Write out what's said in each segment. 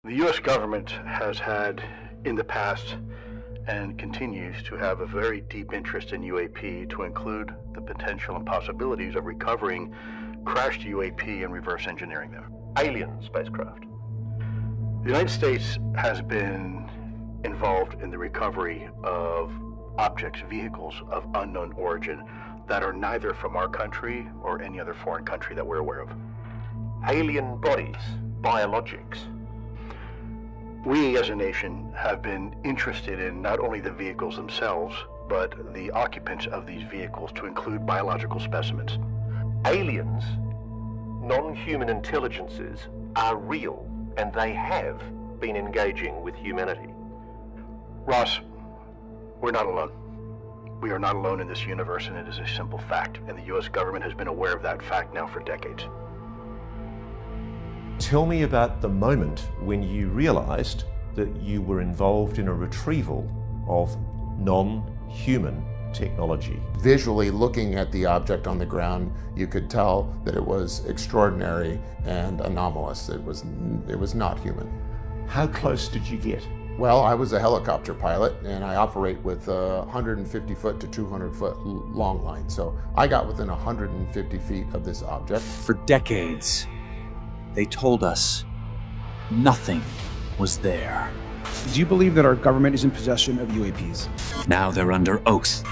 The U.S. government has had in the past and continues to have a very deep interest in UAP, to include the potential and possibilities of recovering crashed UAP and reverse engineering them. Alien spacecraft. The United States has been involved in the recovery of objects, vehicles of unknown origin that are neither from our country or any other foreign country that we're aware of. Alien bodies, biologics. We as a nation have been interested in not only the vehicles themselves, but the occupants of these vehicles, to include biological specimens. Aliens, non-human intelligences, are real, and they have been engaging with humanity. Ross, we're not alone. We are not alone in this universe, and it is a simple fact, and the U.S. government has been aware of that fact now for decades. Tell me about the moment when you realized that you were involved in a retrieval of non-human technology. Visually looking at the object on the ground, you could tell that it was extraordinary and anomalous. It was not human. How close did you get? Well, I was a helicopter pilot, and I operate with 150 foot to 200 foot long line. So I got within 150 feet of this object. For decades, they told us nothing was there. Do you believe that our government is in possession of UAPs? Now they're under oath.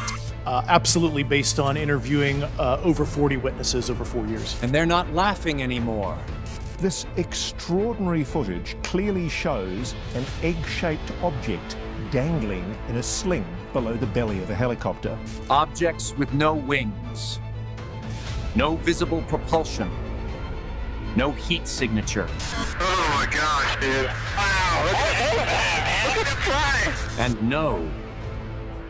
Absolutely, based on interviewing over 40 witnesses over 4 years. And they're not laughing anymore. This extraordinary footage clearly shows an egg-shaped object dangling in a sling below the belly of a helicopter. Objects with no wings, no visible propulsion, no heat signature. Oh my gosh, dude. Wow, look at that, man. And no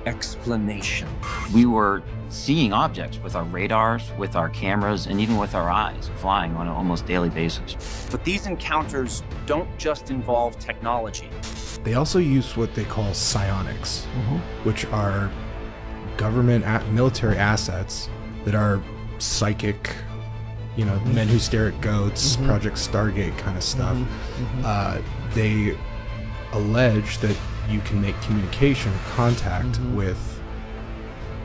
explanation. We were seeing objects with our radars, with our cameras, and even with our eyes, flying on an almost daily basis. But these encounters don't just involve technology. They also use what they call psionics, which are government military assets that are psychic, men who stare at goats, Project Stargate kind of stuff. They allege that you can make communication contact with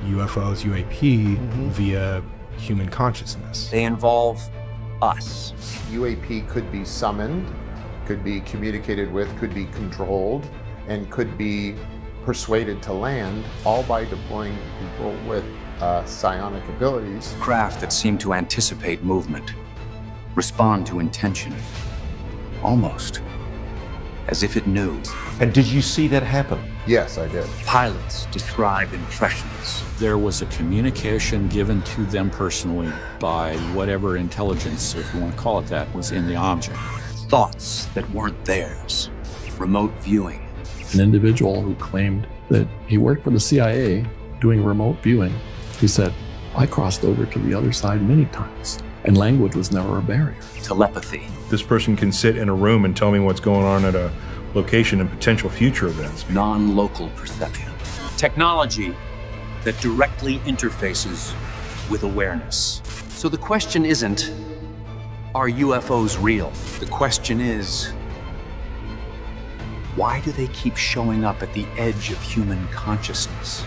UFOs, UAP, via human consciousness. They involve us. UAP could be summoned, could be communicated with, could be controlled, and could be persuaded to land, all by deploying people with psionic abilities. Craft that seem to anticipate movement, respond to intention, almost as if it knew. And did you see that happen? Yes, I did. Pilots describe impressions. There was a communication given to them personally by whatever intelligence, if you want to call it that, was in the object. Thoughts that weren't theirs. Remote viewing. An individual who claimed that he worked for the CIA doing remote viewing, he said, I crossed over to the other side many times, and language was never a barrier. Telepathy. This person can sit in a room and tell me what's going on at a location and potential future events. Non-local perception. Technology that directly interfaces with awareness. So the question isn't, are UFOs real? The question is, why do they keep showing up at the edge of human consciousness?